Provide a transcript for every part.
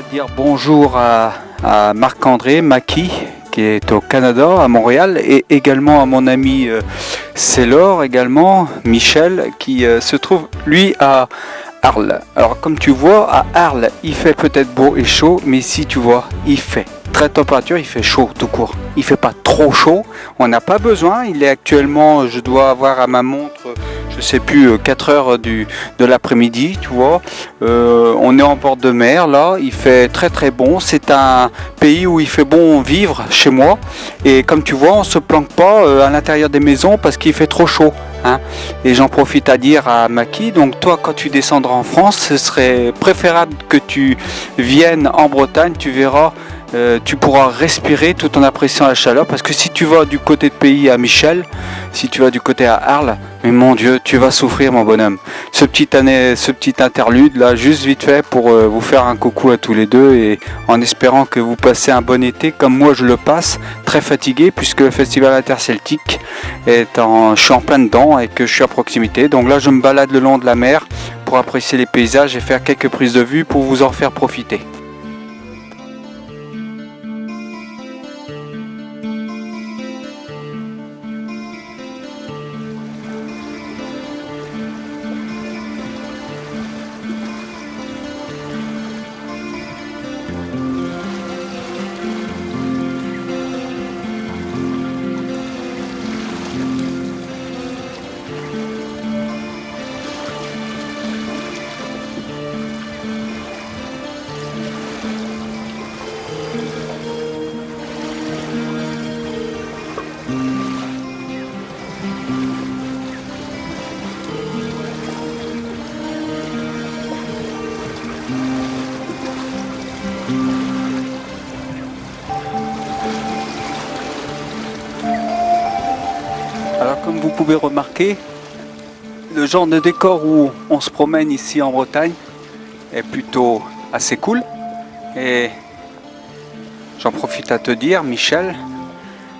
dire bonjour à Marc-André Maki qui est au Canada, à Montréal, et également à mon ami Célor, également Michel, qui se trouve lui à Arles. Alors comme tu vois, à Arles, il fait peut-être beau et chaud, mais ici tu vois, il fait très température, il fait chaud tout court. Il fait pas trop chaud, on n'a pas besoin. Il est actuellement, je dois avoir à ma montre, je sais plus, 4 heures de l'après-midi, tu vois. On est en bord de mer, là, il fait très très bon. C'est un pays où il fait bon vivre chez moi. Et comme tu vois, on se planque pas à l'intérieur des maisons parce qu'il fait trop chaud. Hein. Et j'en profite à dire à Maki, donc toi quand tu descendras en France, ce serait préférable que tu viennes en Bretagne, tu verras. Tu pourras respirer tout en appréciant la chaleur, parce que si tu vas du côté de pays à Michel, si tu vas du côté à Arles, mais mon Dieu, tu vas souffrir mon bonhomme. Ce petit interlude là, juste vite fait pour vous faire un coucou à tous les deux, et en espérant que vous passez un bon été comme moi je le passe, très fatigué puisque le festival interceltique je suis en plein dedans et que je suis à proximité. Donc là je me balade le long de la mer pour apprécier les paysages et faire quelques prises de vue pour vous en faire profiter. Alors comme vous pouvez remarquer, le genre de décor où on se promène ici en Bretagne est plutôt assez cool. Et j'en profite à te dire, Michel,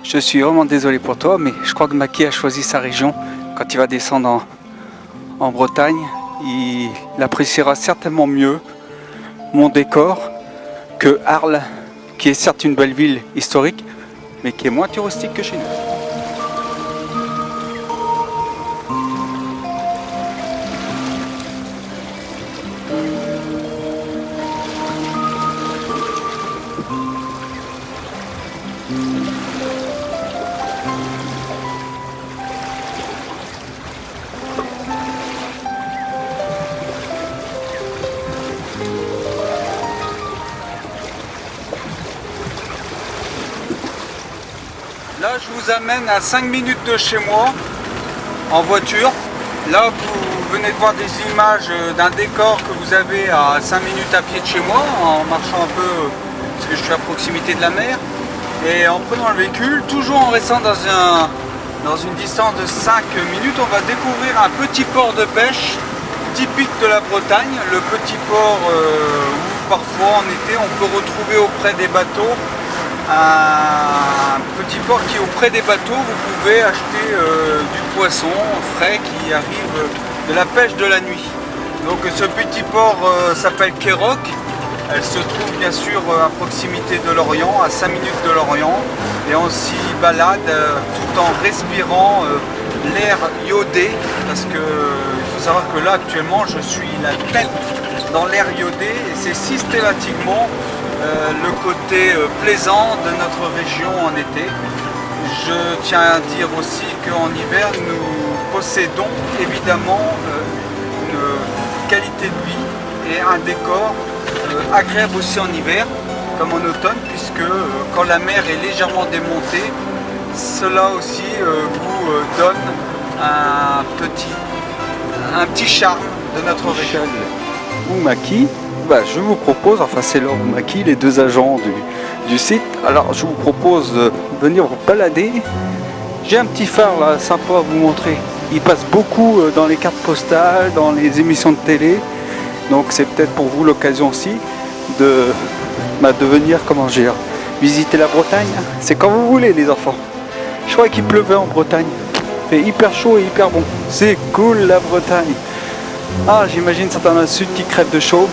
je suis vraiment désolé pour toi, mais je crois que Maki a choisi sa région. Quand il va descendre en Bretagne, il appréciera certainement mieux mon décor que Arles, qui est certes une belle ville historique, mais qui est moins touristique que chez nous. Là, je vous amène à 5 minutes de chez moi, en voiture. Là, vous venez de voir des images d'un décor que vous avez à 5 minutes à pied de chez moi, en marchant un peu, parce que je suis à proximité de la mer. Et en prenant le véhicule, toujours en restant dans une distance de 5 minutes, on va découvrir un petit port de pêche typique de la Bretagne. Le petit port où parfois en été, on peut retrouver auprès des bateaux un petit port qui est auprès des bateaux, vous pouvez acheter du poisson frais qui arrive de la pêche de la nuit. Donc ce petit port s'appelle Kéroc. Elle se trouve bien sûr à proximité de Lorient, à 5 minutes de Lorient, et on s'y balade tout en respirant l'air iodé, parce que il faut savoir que là actuellement je suis la tête dans l'air iodé, et c'est systématiquement le côté plaisant de notre région en été. Je tiens à dire aussi qu'en hiver, nous possédons évidemment une qualité de vie et un décor agréable aussi en hiver, comme en automne, puisque quand la mer est légèrement démontée, cela aussi vous donne un petit charme de notre région. Ou Maki, je vous propose, enfin c'est Laure ou Maki, les deux agents du site. Alors je vous propose de venir vous balader. J'ai un petit phare là sympa à vous montrer. Il passe beaucoup dans les cartes postales, dans les émissions de télé. Donc c'est peut-être pour vous l'occasion aussi de venir visiter la Bretagne. C'est quand vous voulez les enfants. Je crois qu'il pleuvait en Bretagne. Il fait hyper chaud et hyper bon. C'est cool la Bretagne. Ah, j'imagine certains dans le sud qui crèvent de chaud.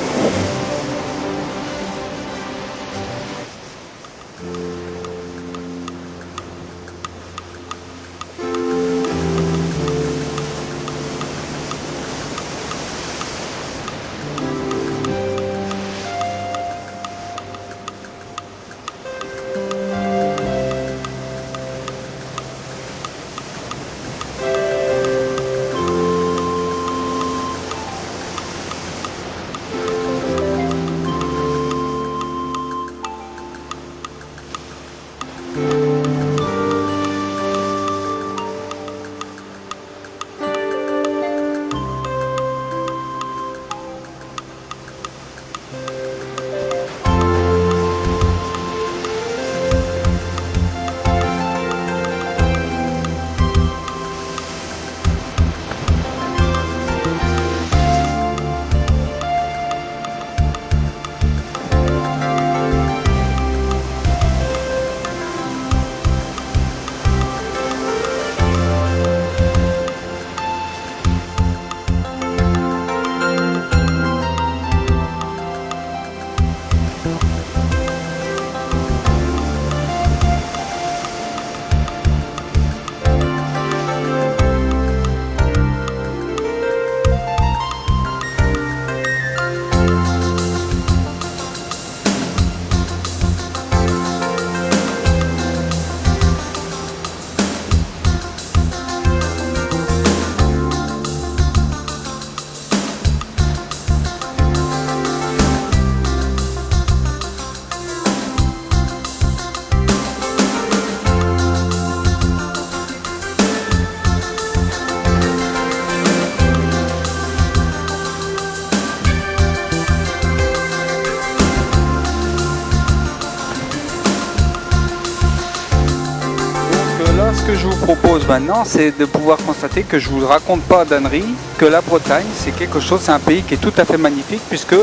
que je vous propose maintenant, c'est de pouvoir constater que je ne vous raconte pas d'ânerie, que la Bretagne, c'est quelque chose, c'est un pays qui est tout à fait magnifique, puisque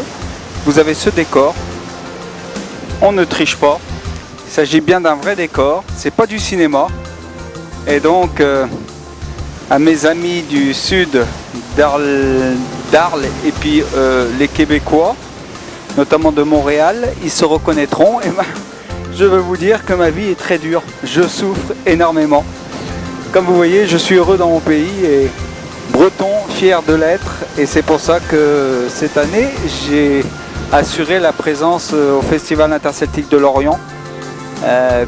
vous avez ce décor. On ne triche pas. Il s'agit bien d'un vrai décor, c'est pas du cinéma. Et donc, à mes amis du sud d'Arles et puis les Québécois, notamment de Montréal, ils se reconnaîtront. Et je veux vous dire que ma vie est très dure. Je souffre énormément. Comme vous voyez, je suis heureux dans mon pays et breton, fier de l'être. Et c'est pour ça que cette année, j'ai assuré la présence au Festival interceltique de Lorient.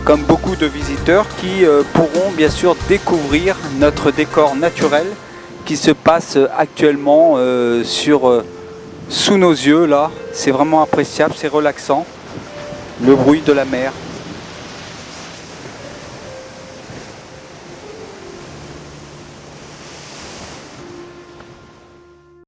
Comme beaucoup de visiteurs qui pourront bien sûr découvrir notre décor naturel qui se passe actuellement sous nos yeux là. C'est vraiment appréciable, c'est relaxant. Le bruit de la mer.